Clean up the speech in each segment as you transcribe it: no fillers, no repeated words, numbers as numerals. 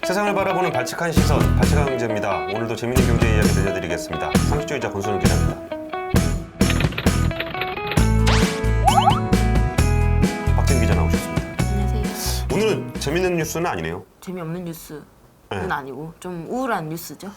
세상을 바라보는 발칙한 시선, 발칙한 경제입니다. 오늘도 재밌는 경제 이야기 들려드리겠습니다. 상식주의자 권순우 기자입니다. 박진 기자 나오셨습니다. 안녕하세요. 오늘은 재밌는 뉴스는 아니네요. 재미없는 뉴스는 네. 아니고 좀 우울한 뉴스죠.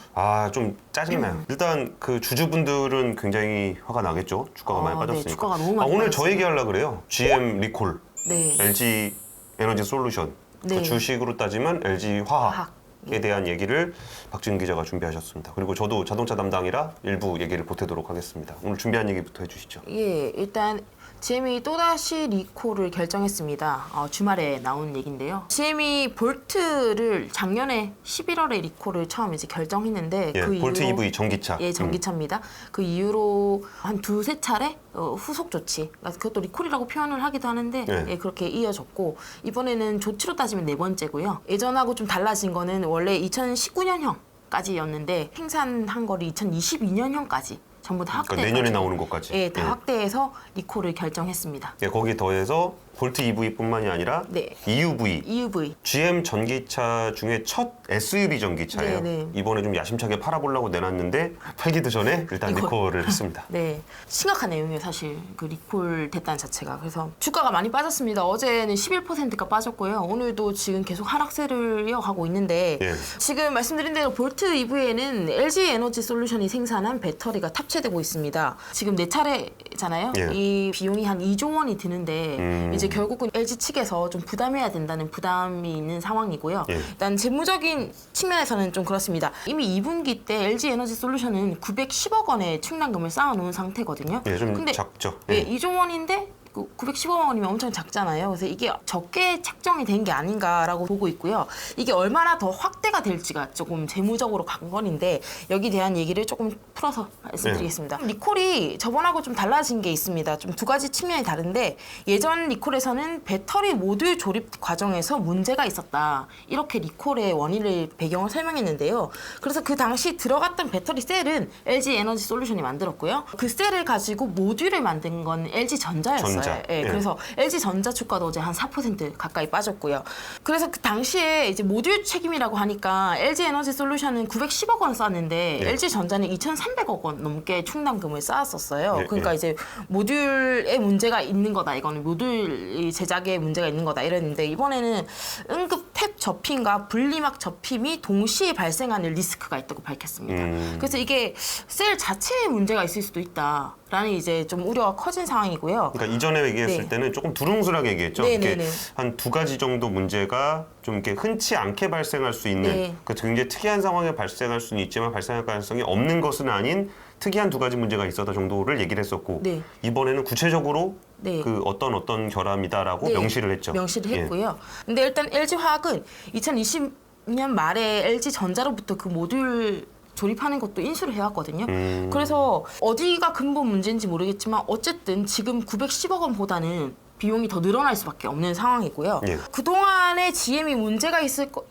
좀 짜증나요. 일단 그 주주분들은 굉장히 화가 나겠죠. 주가가 많이 빠졌으니까. 네, 주가가 너무 많이 오늘 빠졌어요. 저 얘기하려고 그래요. GM 리콜, 네. LG 에너지 솔루션. 네. 그 주식으로 따지면 LG 화학. 화학에 대한 얘기를 박진 기자가 준비하셨습니다. 그리고 저도 자동차 담당이라 일부 얘기를 보태도록 하겠습니다. 오늘 준비한 얘기부터 해주시죠. 예, 일단 GM이 또다시 리콜을 결정했습니다. 주말에 나온 얘기인데요. GM이 볼트를 작년에 11월에 리콜을 처음 이제 결정했는데 예, 그 볼트 이후로 EV 전기차. 예, 전기차입니다. 그 이후로 한 두세 차례 후속 조치, 그러니까 그것도 리콜이라고 표현을 하기도 하는데 네. 예, 그렇게 이어졌고 이번에는 조치로 따지면 네 번째고요. 예전하고 좀 달라진 거는 원래 2019년형까지였는데 생산한 거를 2022년형까지 전부 다 확대. 그러니까 내년에 나오는 것까지. 예, 다 확대해서 리콜을 결정했습니다. 예, 거기에 더해서 볼트 EV뿐만이 아니라 네. EUV. EUV. GM 전기차 중에 첫 SUV 전기차예요. 네, 네. 이번에 좀 야심차게 팔아보려고 내놨는데 팔기도 전에 일단 리콜을 했습니다. 네, 심각한 내용이에요, 사실. 그 리콜 됐다는 자체가. 그래서 주가가 많이 빠졌습니다. 어제는 11%가 빠졌고요. 오늘도 지금 계속 하락세를 이어가고 있는데 예. 지금 말씀드린 대로 볼트 EV에는 LG 에너지 솔루션이 생산한 배터리가 탑재되고 있습니다. 지금 네 차례잖아요. 예. 이 비용이 한 2조 원이 드는데 이제 결국은 LG 측에서 좀 부담해야 된다는 부담이 있는 상황이고요. 예. 일단 재무적인 측면에서는 좀 그렇습니다. 이미 2분기 때 LG 에너지 솔루션은 910억 원의 충당금을 쌓아놓은 상태거든요. 예, 좀 근데 작죠. 예, 2조 원인데 910억 원이면 엄청 작잖아요. 그래서 이게 적게 책정이 된 게 아닌가라고 보고 있고요. 이게 얼마나 더 확대가 될지가 조금 재무적으로 관건인데 여기 대한 얘기를 조금 풀어서 말씀드리겠습니다. 리콜이 저번하고 좀 달라진 게 있습니다. 좀 두 가지 측면이 다른데 예전 리콜에서는 배터리 모듈 조립 과정에서 문제가 있었다. 이렇게 리콜의 원인을 배경을 설명했는데요. 그래서 그 당시 들어갔던 배터리 셀은 LG 에너지 솔루션이 만들었고요. 그 셀을 가지고 모듈을 만든 건 LG 전자였어요. 예, 그래서 LG 전자 주가도 어제 한 4% 가까이 빠졌고요. 그래서 그 당시에 이제 모듈 책임이라고 하니까 LG 에너지 솔루션은 910억 원 쌓았는데 LG 전자는 2,300억 원 넘게 충당금을 쌓았었어요. 그러니까 이제 모듈에 문제가 있는 거다. 이거는 모듈 제작에 문제가 있는 거다. 이랬는데 이번에는 응급 탭 접힘과 분리막 접힘이 동시에 발생하는 리스크가 있다고 밝혔습니다. 그래서 이게 셀 자체에 문제가 있을 수도 있다. 라는 이제 좀 우려가 커진 상황이고요. 그러니까 이전에 얘기했을 네. 때는 조금 두루뭉술하게 얘기했죠. 네, 이렇게 네, 네. 한 두 가지 정도 문제가 좀 이렇게 흔치 않게 발생할 수 있는 네. 그 굉장히 특이한 상황에 발생할 수는 있지만 발생할 가능성이 없는 것은 아닌 특이한 두 가지 문제가 있었다 정도를 얘기를 했었고 네. 이번에는 구체적으로 네. 그 어떤 결함이다라고 네, 명시를 했죠. 명시를 예. 했고요. 근데 일단 LG화학은 2020년 말에 LG전자로부터 그 모듈 조립하는 것도 인수를 해왔거든요. 그래서 어디가 근본 문제인지 모르겠지만 어쨌든 지금 910억 원보다는 비용이 더 늘어날 수밖에 없는 상황이고요. 예. 그동안에 GM이 문제가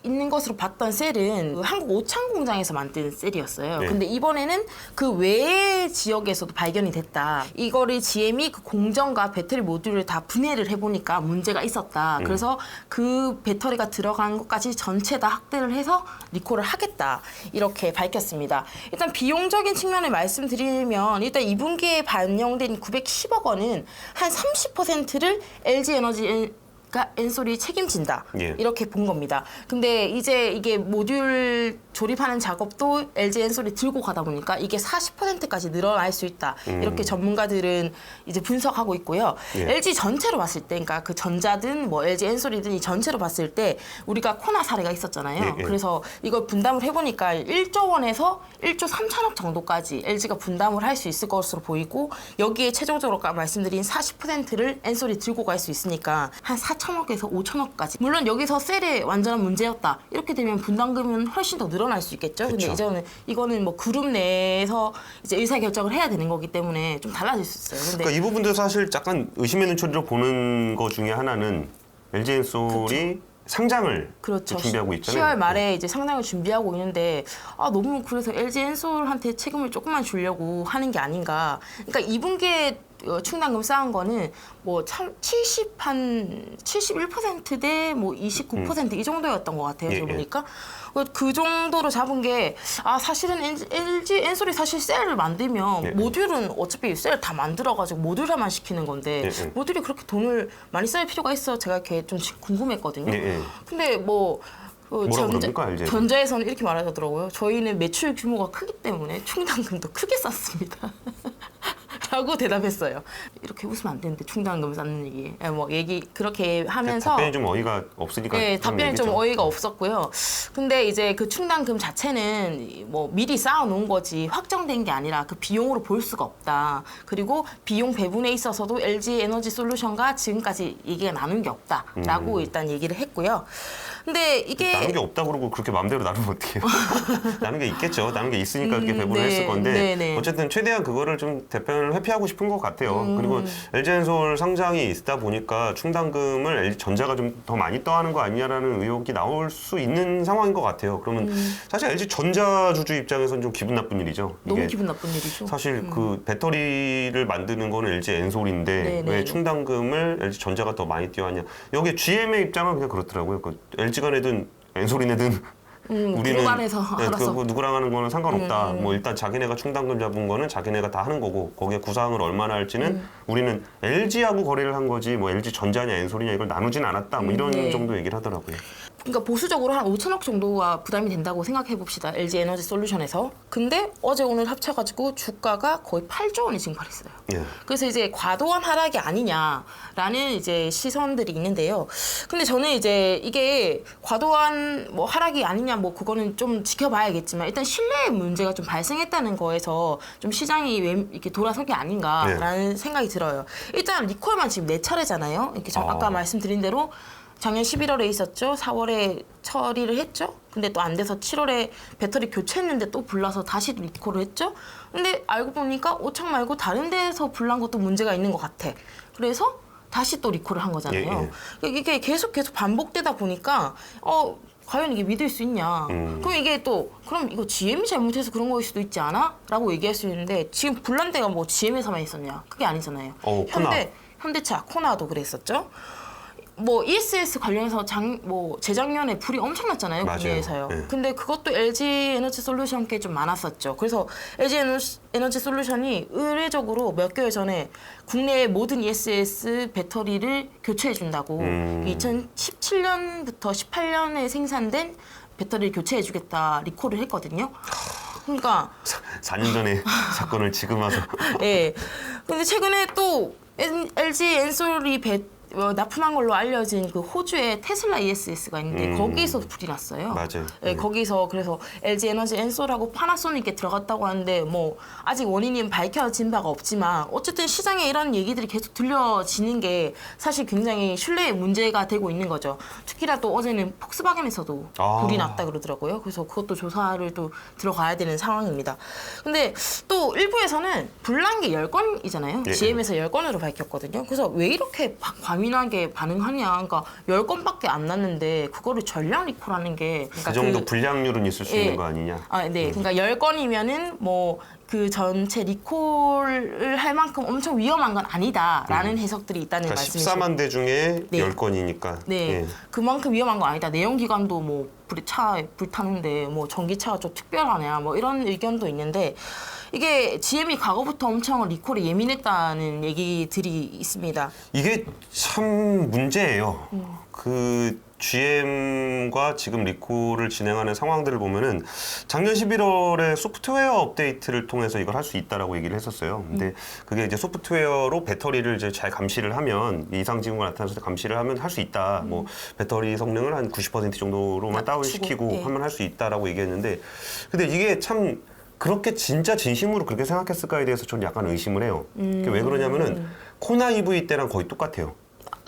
있는 것으로 봤던 셀은 그 한국 오창 공장에서 만든 셀이었어요. 예. 근데 이번에는 그 외의 지역에서도 발견이 됐다. 이거를 GM이 그 공정과 배터리 모듈을 다 분해를 해보니까 문제가 있었다. 그래서 그 배터리가 들어간 것까지 전체 다 확대를 해서 리콜을 하겠다. 이렇게 밝혔습니다. 일단 비용적인 측면을 말씀드리면 일단 2분기에 반영된 910억 원은 한 30%를 LG 에너지가 엔솔이 책임진다. 예. 이렇게 본 겁니다. 근데 이제 이게 모듈 조립하는 작업도 LG 엔솔이 들고 가다 보니까 이게 40%까지 늘어날 수 있다. 이렇게 전문가들은 이제 분석하고 있고요. 예. LG 전체로 봤을 때, 그러니까 그 전자든 뭐 LG 엔솔이든 이 전체로 봤을 때 우리가 코나 사례가 있었잖아요. 예, 예. 그래서 이걸 분담을 해보니까 1조 원에서 1조 3천억 정도까지 LG가 분담을 할 수 있을 것으로 보이고 여기에 최종적으로 아까 말씀드린 40%를 엔솔이 들고 갈 수 있으니까 한 4천억에서 5천억까지. 물론 여기서 셀의 완전한 문제였다. 이렇게 되면 분담금은 훨씬 더 늘어날 수 있겠죠. 근데 이거는 뭐 그룹 내에서 이제 의사 결정을 해야 되는 거기 때문에 좀 달라질 수 있어요. 근데 그러니까 이 부분도 사실 약간 의심의 눈초리로 보는 거 중에 하나는 LG엔솔이 상장을 그렇죠. 준비하고 있잖아요. 10월 말에 이제 상장을 준비하고 있는데 너무 그래서 LG 엔솔한테 책임을 조금만 주려고 하는 게 아닌가. 그러니까 2분기에 충당금 쌓은 거는 뭐 71%대 뭐 29% 이 정도였던 것 같아요. 예, 저 예. 보니까 그 정도로 잡은 게 사실은 LG 엔솔이 사실 셀을 만들면 예, 예. 모듈은 어차피 셀 다 만들어가지고 모듈화만 시키는 건데 예, 예. 모듈이 그렇게 돈을 많이 쓸 필요가 있어 제가 이렇게 좀 궁금했거든요. 예, 예. 근데 뭐 뭐라고 그럽니까, LG? 전자에서는 이렇게 말하더라고요. 저희는 매출 규모가 크기 때문에 충당금도 크게 쌓습니다. 라고 대답했어요. 이렇게 웃으면 안 되는데 충당금 쌓는 얘기. 뭐 얘기 그렇게 하면서 답변이 좀 어이가 없으니까. 네, 그런 답변이 좀 얘기죠. 어이가 없었고요. 근데 이제 그 충당금 자체는 뭐 미리 쌓아놓은 거지 확정된 게 아니라 그 비용으로 볼 수가 없다. 그리고 비용 배분에 있어서도 LG 에너지 솔루션과 지금까지 얘기가 나눈 게 없다라고 일단 얘기를 했고요. 근데 이게 나눈 게 없다 그러고 그렇게 마음대로 나누면 어떡해요. 나눈 게 있겠죠. 나눈 게 있으니까 그렇게 배분을 네, 했을 건데 네, 네. 어쨌든 최대한 그거를 좀 대표를 회피하고 싶은 것 같아요. 그리고 LG엔솔 상장이 있다 보니까 충당금을 LG전자가 좀 더 많이 떠하는 거 아니냐라는 의혹이 나올 수 있는 상황인 것 같아요. 그러면 사실 LG전자 주주 입장에서는 좀 기분 나쁜 일이죠. 너무 이게 기분 나쁜 일이죠. 사실 그 배터리를 만드는 거는 LG엔솔인데 네, 네, 왜 네. 충당금을 LG전자가 더 많이 띄어하냐. 여기에 GM의 입장은 그냥 그렇더라고요. 그 LG가 내든 엔솔이 내든 우리는 누구간에서 알아서. 그 누구랑 하는 거는 상관없다. 뭐 일단 자기네가 충당금 잡은 거는 자기네가 다 하는 거고 거기에 구상을 얼마나 할지는 우리는 LG하고 거래를 한 거지 뭐 LG 전자냐 엔솔이냐 이걸 나누진 않았다. 뭐 이런 네. 정도 얘기를 하더라고요. 그러니까 보수적으로 한 5천억 정도가 부담이 된다고 생각해 봅시다. LG 에너지 솔루션에서. 근데 어제 오늘 합쳐가지고 주가가 거의 8조 원이 증발했어요. 예. 그래서 이제 과도한 하락이 아니냐라는 이제 시선들이 있는데요. 근데 저는 이제 이게 과도한 뭐 하락이 아니냐 뭐 그거는 좀 지켜봐야겠지만 일단 신뢰의 문제가 좀 발생했다는 거에서 좀 시장이 이렇게 돌아선 게 아닌가라는 생각이 들어요. 일단 리콜만 지금 4차례잖아요. 이렇게 아까 말씀드린 대로 작년 11월에 있었죠. 4월에 처리를 했죠. 근데 또 안 돼서 7월에 배터리 교체했는데 또 불나서 다시 리콜을 했죠. 근데 알고 보니까 오창 말고 다른 데서 불난 것도 문제가 있는 것 같아. 그래서 다시 또 리콜을 한 거잖아요. 이게 계속 반복되다 보니까 과연 이게 믿을 수 있냐. 그럼 이게 또 그럼 이거 GM이 잘못해서 그런 거일 수도 있지 않아? 라고 얘기할 수 있는데 지금 불난 데가 뭐 GM에서만 있었냐? 그게 아니잖아요. 코나. 현대차, 코나도 그랬었죠. 뭐 ESS 관련해서 재작년에 불이 엄청났잖아요. 맞아요. 국내에서요. 네. 근데 그것도 LG 에너지 솔루션께 좀 많았었죠. 그래서 LG 에너지 솔루션이 의례적으로 몇 개월 전에 국내의 모든 ESS 배터리를 교체해 준다고 2017년부터 18년에 생산된 배터리를 교체해 주겠다 리콜을 했거든요. 그러니까 4년 전에 사건을 지금 와서 예. 근데 최근에 또 LG 엔솔이 납품한 걸로 알려진 그 호주의 테슬라 ESS가 있는데 거기서 불이 났어요. 맞아요. 네, 거기서 그래서 LG 에너지 엔솔하고 파나소닉에 들어갔다고 하는데 뭐 아직 원인이 밝혀진 바가 없지만 어쨌든 시장에 이런 얘기들이 계속 들려지는 게 사실 굉장히 신뢰에 문제가 되고 있는 거죠. 특히나 또 어제는 폭스바겐에서도 불이 났다 그러더라고요. 그래서 그것도 조사를 또 들어가야 되는 상황입니다. 근데 또 일부에서는 불난 게 10건이잖아요. 예. GM에서 10건으로 밝혔거든요. 그래서 왜 이렇게 과민하게 반응하냐. 그러니까 10건밖에 안 났는데 그거를 전량 리콜하는 게 그 정도 불량률은 있을 수 있는 거 아니냐. 네. 그러니까 10건이면은 뭐 그 전체 리콜을 할 만큼 엄청 위험한 건 아니다라는 해석들이 있다는 그러니까 말씀이시죠. 14만 대 중에 네. 10건이니까. 네, 예. 그만큼 위험한 거 아니다. 내연기관도 뭐 차에 불 타는데 뭐 전기차가 좀 특별하냐 뭐 이런 의견도 있는데 이게 GM이 과거부터 엄청 리콜에 예민했다는 얘기들이 있습니다. 이게 참 문제예요. 그 GM과 지금 리콜을 진행하는 상황들을 보면은 작년 11월에 소프트웨어 업데이트를 통해서 이걸 할 수 있다라고 얘기를 했었어요. 근데 그게 이제 소프트웨어로 배터리를 이제 잘 감시를 하면 이상 징후가 나타났을 때 감시를 하면 할 수 있다. 뭐 배터리 성능을 한 90% 정도로만 다운시키고 네. 하면 할 수 있다라고 얘기했는데 근데 이게 참 그렇게 진짜 진심으로 그렇게 생각했을까에 대해서 저는 약간 의심을 해요. 그게 왜 그러냐면은 코나 EV 때랑 거의 똑같아요.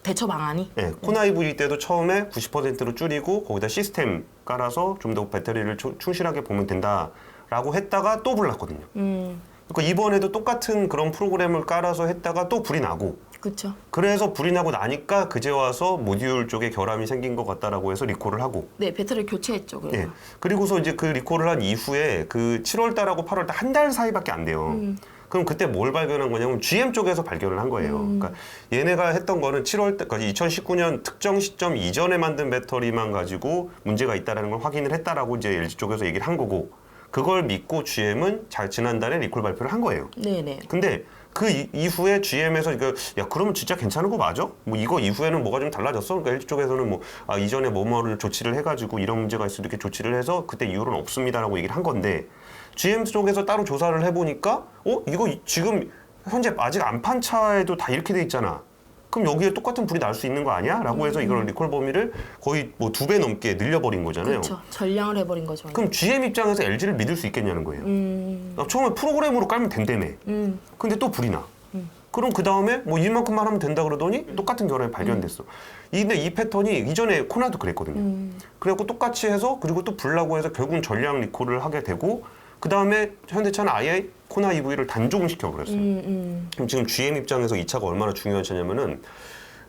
대처 방안이? 네, 코나 EV 때도 처음에 90%로 줄이고 거기다 시스템 깔아서 좀 더 배터리를 충실하게 보면 된다라고 했다가 또 불났거든요. 그러니까 이번에도 똑같은 그런 프로그램을 깔아서 했다가 또 불이 나고 그렇죠. 그래서 불이 나고 나니까 그제 와서 모듈 쪽에 결함이 생긴 것 같다라고 해서 리콜을 하고 네, 배터리를 교체했죠. 그래서. 예. 그리고서 이제 그 리콜을 한 이후에 그 7월 달하고 8월 달 한 달 사이밖에 안 돼요. 그럼 그때 뭘 발견한 거냐면 GM 쪽에서 발견을 한 거예요. 그러니까 얘네가 했던 거는 7월 때까지 2019년 특정 시점 이전에 만든 배터리만 가지고 문제가 있다라는 걸 확인을 했다라고 이제 LG 쪽에서 얘기를 한 거고 그걸 믿고 GM은 지난달에 리콜 발표를 한 거예요. 네네. 근데 그 이후에 GM에서 이거 야 그러면 진짜 괜찮은 거 맞아? 뭐 이거 이후에는 뭐가 좀 달라졌어? 그러니까 LG 쪽에서는 뭐 이전에 뭐뭐를 조치를 해가지고 이런 문제가 있을 때 이렇게 조치를 해서 그때 이후로는 없습니다라고 얘기를 한 건데 GM 쪽에서 따로 조사를 해보니까 이거 지금 현재 아직 안 판 차에도 다 이렇게 돼 있잖아. 그럼 여기에 똑같은 불이 날 수 있는 거 아니야? 라고 해서 이걸 리콜 범위를 거의 뭐 2배 넘게 늘려버린 거잖아요. 그렇죠. 전량을 해버린 거죠. 그럼 GM 입장에서 LG를 믿을 수 있겠냐는 거예요. 처음에 프로그램으로 깔면 된다며. 근데 또 불이 나. 그럼 그 다음에 뭐 이만큼만 하면 된다 그러더니 똑같은 결함이 발견됐어. 근데 이 패턴이 이전에 코나도 그랬거든요. 그래갖고 똑같이 해서 그리고 또 불나고 해서 결국은 전량 리콜을 하게 되고 그 다음에 현대차는 아예 코나 EV를 단종시켜 버렸어요. 그럼 지금 GM 입장에서 이 차가 얼마나 중요한 차냐면은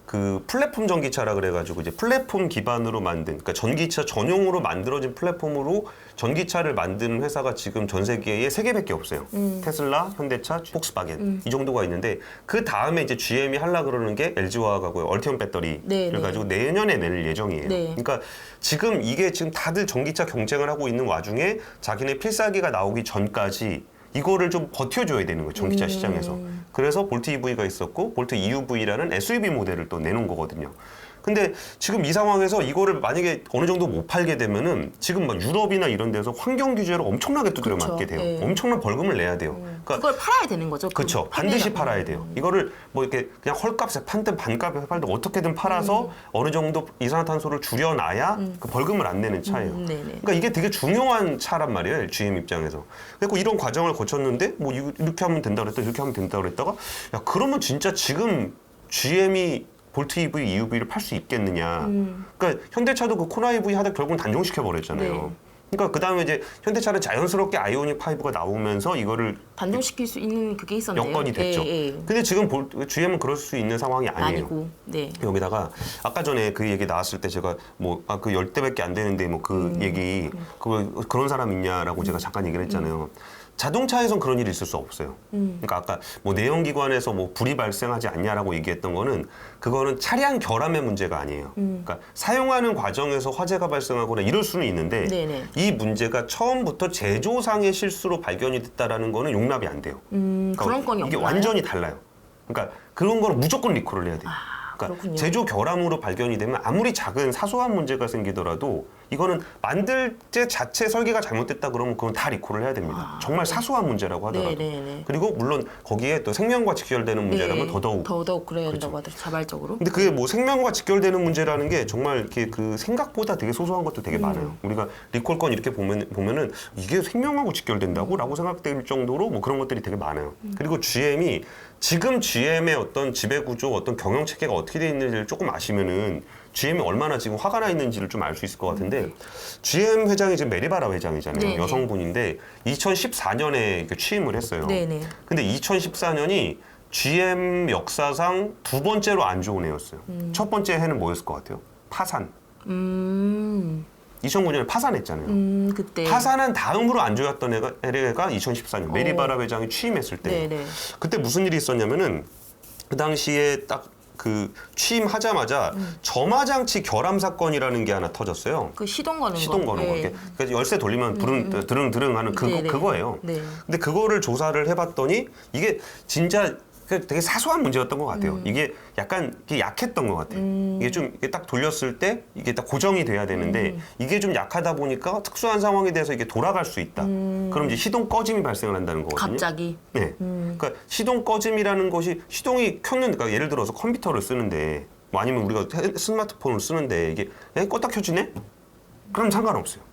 그 플랫폼 전기차라 그래가지고 이제 플랫폼 기반으로 만든 그러니까 전기차 전용으로 만들어진 플랫폼으로 전기차를 만드는 회사가 지금 전 세계에 3개밖에 없어요. 테슬라, 현대차, 폭스바겐 이 정도가 있는데 그 다음에 이제 GM이 하려 그러는 게 LG화학하고요. 얼티엄 배터리를 네, 네. 가지고 내년에 낼 예정이에요. 네. 그러니까 지금 이게 지금 다들 전기차 경쟁을 하고 있는 와중에 자기네 필살기가 나오기 전까지 이거를 좀 버텨줘야 되는 거예요. 전기차 시장에서. 그래서 볼트 EV가 있었고 볼트 EUV라는 SUV 모델을 또 내놓은 거거든요. 근데 지금 이 상황에서 이거를 만약에 어느 정도 못 팔게 되면은 지금 막 유럽이나 이런 데서 환경 규제를 엄청나게 두드려 그쵸. 맞게 돼요. 네. 엄청난 벌금을 내야 돼요. 그러니까 그걸 팔아야 되는 거죠. 그렇죠. 반드시 팔아야 돼요. 이거를 뭐 이렇게 그냥 헐값에 판든 반값에 팔든 어떻게든 팔아서 어느 정도 이산화탄소를 줄여놔야 그 벌금을 안 내는 차예요. 네네. 그러니까 이게 되게 중요한 차란 말이에요. GM 입장에서. 그리고 이런 과정을 거쳤는데 뭐 이렇게 하면 된다 그랬다 이렇게 하면 된다 그랬다가 야 그러면 진짜 지금 GM이 볼트 EV, EUV를 팔 수 있겠느냐. 그러니까 현대차도 그 코나 EV 하다 결국은 단종시켜 버렸잖아요. 네. 그러니까 그 다음에 이제 현대차는 자연스럽게 아이오닉 5가 나오면서 이거를 단종시킬 수 있는 그게 있었네요. 여건이 됐죠. 예, 예. 근데 지금 GM은 그럴 수 있는 상황이 아니에요. 아니고, 네. 여기다가 아까 전에 그 얘기 나왔을 때 제가 뭐 그 10대밖에 안 되는데 뭐 그 얘기 그런 사람 있냐라고 제가 잠깐 얘기를 했잖아요. 자동차에선 그런 일이 있을 수 없어요. 그러니까 아까 뭐 내연기관에서 뭐 불이 발생하지 않냐라고 얘기했던 거는 그거는 차량 결함의 문제가 아니에요. 그러니까 사용하는 과정에서 화재가 발생하거나 이럴 수는 있는데 네네. 이 문제가 처음부터 제조상의 실수로 발견이 됐다라는 거는 용납이 안 돼요. 그러니까 그런 건이 이게 없나요? 완전히 달라요. 그러니까 그런 거는 무조건 리콜을 해야 돼요. 그러니까 그렇군요. 제조 결함으로 발견이 되면 아무리 작은 사소한 문제가 생기더라도 이거는 만들 때 자체 설계가 잘못됐다 그러면 그건 다 리콜을 해야 됩니다. 정말 사소한 문제라고 하더라도. 네네네. 그리고 물론 거기에 또 생명과 직결되는 문제라면 더더욱. 더더욱 그래야 된다고 하더라고요. 자발적으로. 근데 그게 뭐 생명과 직결되는 문제라는 게 정말 이렇게 그 생각보다 되게 소소한 것도 되게 많아요. 우리가 리콜건 이렇게 보면은 이게 생명하고 직결된다고라고 생각될 정도로 뭐 그런 것들이 되게 많아요. 그리고 GM이 지금 GM의 어떤 지배 구조, 어떤 경영 체계가 어떻게 돼 있는지를 조금 아시면은 GM이 얼마나 지금 화가 나 있는지를 좀 알 수 있을 것 같은데 GM 회장이 지금 메리바라 회장이잖아요. 네네. 여성분인데 2014년에 취임을 했어요. 네네. 근데 2014년이 GM 역사상 2번째로 안 좋은 해였어요. 첫 번째 해는 뭐였을 것 같아요? 파산. 2009년에 파산했잖아요. 그때. 파산한 다음으로 안 좋았던 해가 2014년 메리바라 회장이 취임했을 때 네네. 그때 무슨 일이 있었냐면은 그 당시에 딱 그 취임하자마자 점화장치 결함 사건이라는 게 하나 터졌어요. 그 시동 거는 시동 거. 거는 거. 네. 이렇게 그러니까 열쇠 돌리면 드릉드릉 하는 네네. 그거예요. 네. 근데 그거를 조사를 해봤더니 이게 진짜 되게 사소한 문제였던 것 같아요. 이게 약간 이게 약했던 것 같아요. 이게 좀 이게 딱 돌렸을 때 이게 딱 고정이 돼야 되는데 이게 좀 약하다 보니까 특수한 상황에 대해서 이게 돌아갈 수 있다. 그럼 이제 시동 꺼짐이 발생을 한다는 거거든요. 갑자기. 네. 그러니까 시동 꺼짐이라는 것이 시동이 켰는 그러니까 예를 들어서 컴퓨터를 쓰는데 뭐 아니면 우리가 스마트폰을 쓰는데 이게 껐다 켜지네? 그럼 상관없어요.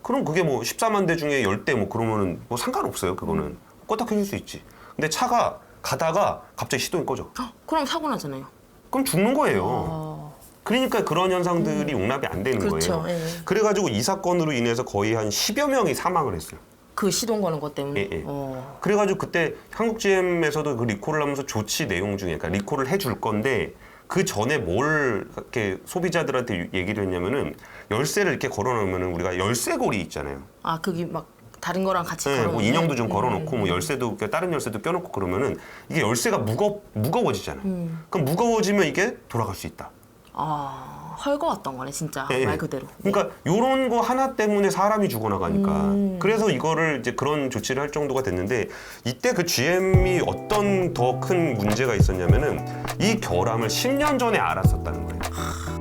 그럼 그게 뭐 14만 대 중에 10대 뭐 그러면은 뭐 상관없어요. 그거는 껐다 켜질 수 있지. 근데 차가 가다가 갑자기 시동이 꺼져. 그럼 사고 나잖아요. 그럼 죽는 거예요. 그러니까 그런 현상들이 용납이 안 되는 그렇죠. 거예요. 예. 그래가지고 이 사건으로 인해서 거의 한 10여 명이 사망을 했어요. 그 시동 거는 것 때문에. 예, 예. 그래가지고 그때 한국 GM에서도 그 리콜을 하면서 조치 내용 중에, 그러니까 리콜을 해줄 건데 그 전에 뭘 이렇게 소비자들한테 얘기를 했냐면은 열쇠를 이렇게 걸어놓으면은 우리가 열쇠고리 있잖아요. 아, 그게 막 다른 거랑 같이 네, 걸어놓으면 뭐 인형도 좀 걸어놓고 뭐 열쇠도 다른 열쇠도 껴놓고 그러면은 이게 열쇠가 무거워지잖아요. 그럼 무거워지면 이게 돌아갈 수 있다. 아, 헐거웠던 거네 진짜 예, 예. 말 그대로. 그러니까 요런 거 하나 때문에 사람이 죽어나가니까 그래서 이거를 이제 그런 조치를 할 정도가 됐는데 이때 그 GM이 어떤 더 큰 문제가 있었냐면은 이 결함을 10년 전에 알았었다는 거예요.